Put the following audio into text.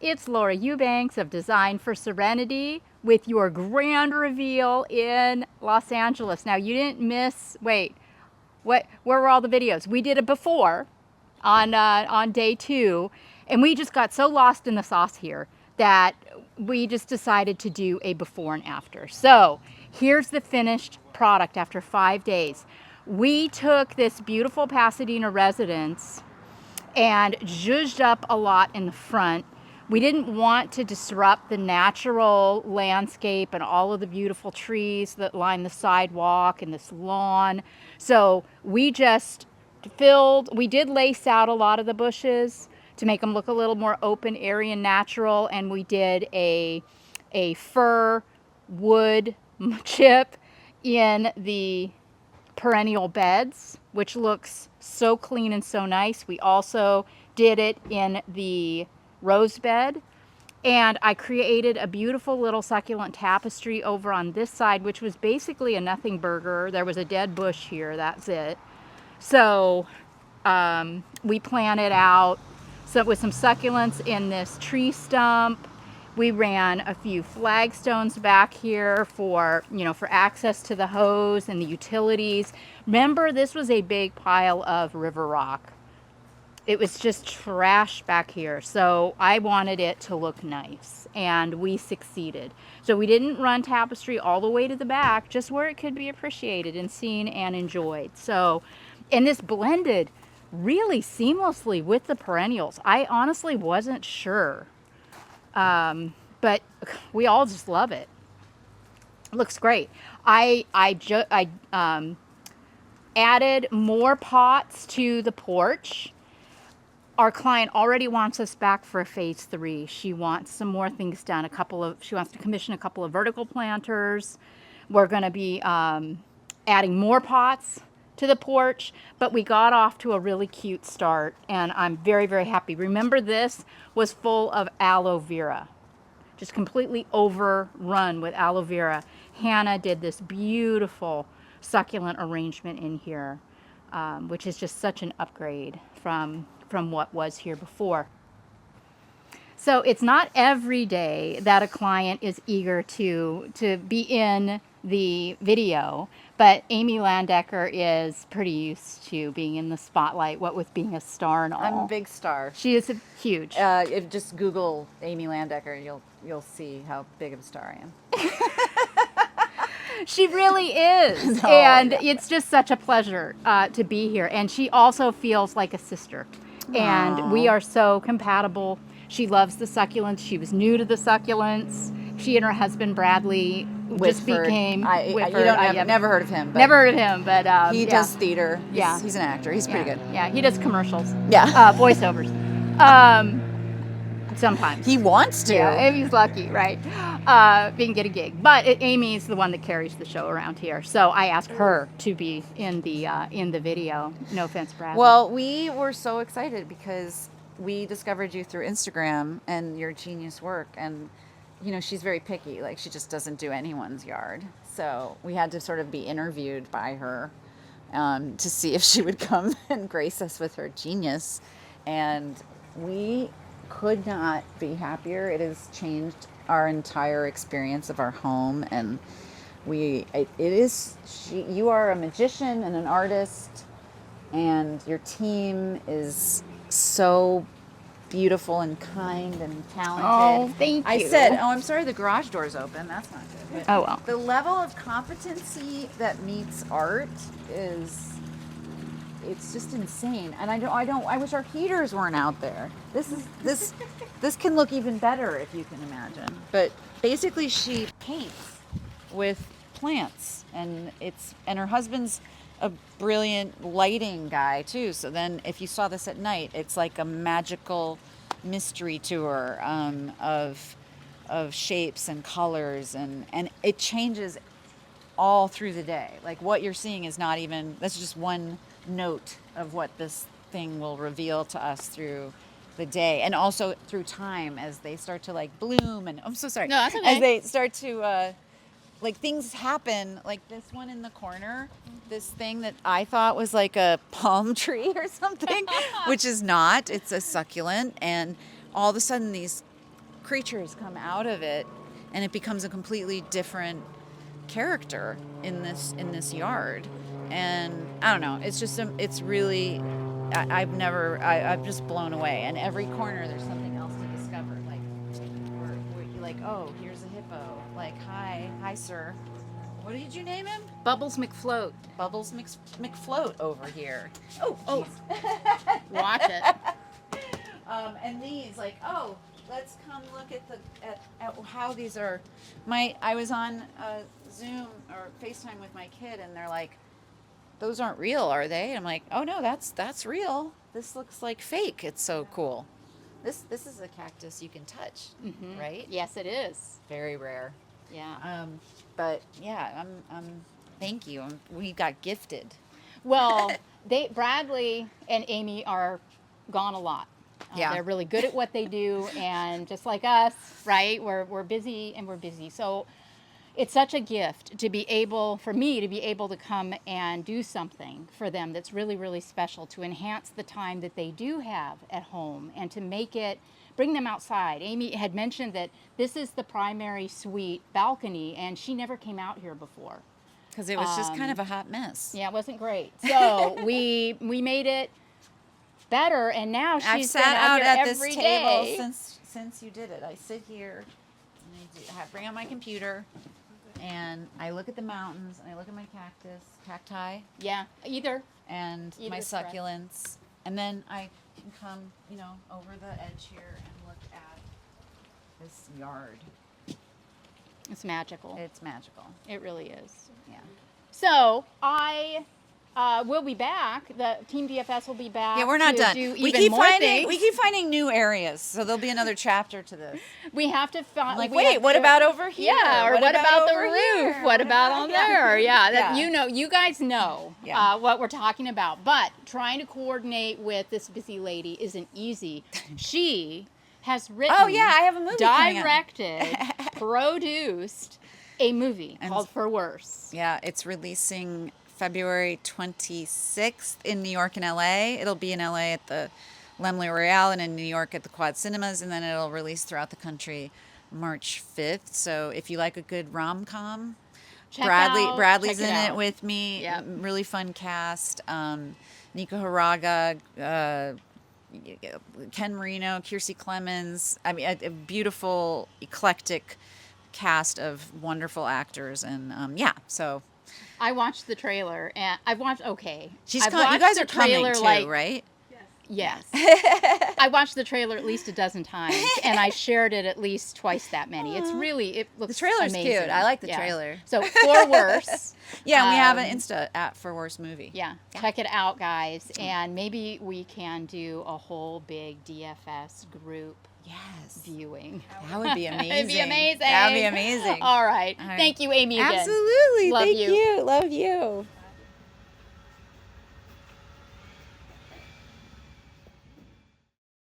it's Laura Eubanks of Design for Serenity with your grand reveal in Los Angeles. Now, you didn't miss, wait, where were all the videos? We did it before on day 2, and we just got so lost in the sauce here that we just decided to do a before and after. So here's the finished product after 5 days. We took this beautiful Pasadena residence and zhuzhed up a lot in the front. We didn't want to disrupt the natural landscape and all of the beautiful trees that line the sidewalk and this lawn. So we just we did lace out a lot of the bushes to make them look a little more open, airy, and natural. And we did a fir wood chip in the perennial beds, which looks so clean and so nice. We also did it in the rose bed, and I created a beautiful little succulent tapestry over on this side, which was basically a nothing burger. There was a dead bush here, that's it. So we planted out with some succulents in this tree stump. We ran a few flagstones back here for, for access to the hose and the utilities. Remember, this was a big pile of river rock. It was just trash back here. So I wanted it to look nice, and we succeeded. So we didn't run tapestry all the way to the back, just where it could be appreciated and seen and enjoyed. So, and this blended really seamlessly with the perennials. I honestly wasn't sure. But we all just love it. It looks great. I added more pots to the porch. Our client already wants us back for a phase 3. She wants some more things done. She wants to commission a couple of vertical planters. We're going to be adding more pots to the porch, but we got off to a really cute start, and I'm very, very happy. Remember, this was full of aloe vera, just completely overrun with aloe vera. Hannah did this beautiful succulent arrangement in here, which is just such an upgrade from what was here before. So it's not every day that a client is eager to be in the video, but Amy Landecker is pretty used to being in the spotlight, what with being a star and all. I'm a big star. She is huge. If just Google Amy Landecker, you'll see how big of a star I am. She really is. No, and yeah. It's just such a pleasure to be here. And she also feels like a sister. Aww. And we are so compatible. She loves the succulents. She was new to the succulents. She and her husband Bradley just became Whitford. Never heard of him. But never heard of him, but he does theater. Yeah, he's an actor. He's pretty good. Yeah, he does commercials. Yeah, voiceovers. Sometimes he wants to. Yeah, if he's lucky, right? He can get a gig. But Amy's the one that carries the show around here, so I asked her to be in the video. No offense, Bradley. Well, we were so excited because we discovered you through Instagram and your genius work, and she's very picky. Like, she just doesn't do anyone's yard. So we had to sort of be interviewed by her to see if she would come and grace us with her genius. And we could not be happier. It has changed our entire experience of our home. And you are a magician and an artist, and your team is so beautiful and kind and talented. Oh, thank you. I said, I'm sorry, the garage door's open. That's not good. Oh, well. The level of competency that meets art it's just insane. And I wish our heaters weren't out there. This can look even better if you can imagine. But basically she paints with plants, and her husband's a brilliant lighting guy too. So then if you saw this at night, it's like a magical mystery tour of shapes and colors, and it changes all through the day. Like, what you're seeing is that's just one note of what this thing will reveal to us through the day, and also through time as they start to like bloom. And I'm so sorry. No, that's okay. As they start to like, things happen, like this one in the corner, this thing that I thought was like a palm tree or something, which is not. It's a succulent, and all of a sudden these creatures come out of it, and it becomes a completely different character in this yard. And I don't know, it's just it's really, I'm just blown away. And every corner there's something else to discover. Like we're like, oh, here's a hippo. Like, hi sir. What did you name him? Bubbles McFloat. Bubbles McFloat over here. Oh, Watch it. And these, like, oh, let's come look at at how these are. I was on Zoom or FaceTime with my kid, and they're like, those aren't real, are they? And I'm like, oh no, that's real. This looks like fake. It's so cool. This is a cactus you can touch, right? Yes, it is. Very rare. Yeah. But yeah, thank you. We got gifted. Well, Bradley and Amy are gone a lot. Yeah. They're really good at what they do, and just like us, right? We're busy. So it's such a gift for me to be able to come and do something for them that's really, really special, to enhance the time that they do have at home and to bring them outside. Amy had mentioned that this is the primary suite balcony, and she never came out here before. Because it was just kind of a hot mess. Yeah, it wasn't great. So we made it better, and now she's sat out here at this every table day. since you did it. I sit here and I bring out my computer and I look at the mountains and I look at my cacti, Yeah, either my is correct. succulents, and then I can come, over the edge here and look at this yard. It's magical. It's magical. It really is. Yeah. So I will be back. The Team DFS will be back. Yeah, we're not to done. Do We even keep more finding things. new areas, so there'll be another chapter to this. We have to find. I'm like, wait, what about over here? Yeah, or what about the over roof? here? What about on there? Yeah, that Yeah. you guys know Yeah. what we're talking about. But trying to coordinate with this busy lady isn't easy. She has written. Oh yeah, I have a movie coming up. directed, produced a movie called For Worse. Yeah, it's releasing February 26th in New York and LA. It'll be in LA at the Laemmle Royale and in New York at the Quad Cinemas, and then it'll release throughout the country March 5th. So if you like a good rom-com, Bradley's in it with me. Yep. Really fun cast. Nico Haraga, Ken Marino, Kiersey Clemens. I mean, a beautiful, eclectic cast of wonderful actors, and so I watched the trailer, and I've watched. Okay, she's I've coming. You watched guys the are coming trailer, too, like, right? Yes. I watched the trailer at least a dozen times, and I shared it at least twice that many. It looks The trailer's amazing. cute. I like the Yeah. trailer. So For Worse. Yeah, we have an Insta at For Worse Movie. Yeah, check it out, guys, and maybe we can do a whole big DFS group viewing. That would be amazing. It'd be amazing. That would be amazing. All right. All right. Thank you, Amy, again. Absolutely. Love Thank you. you. Love you.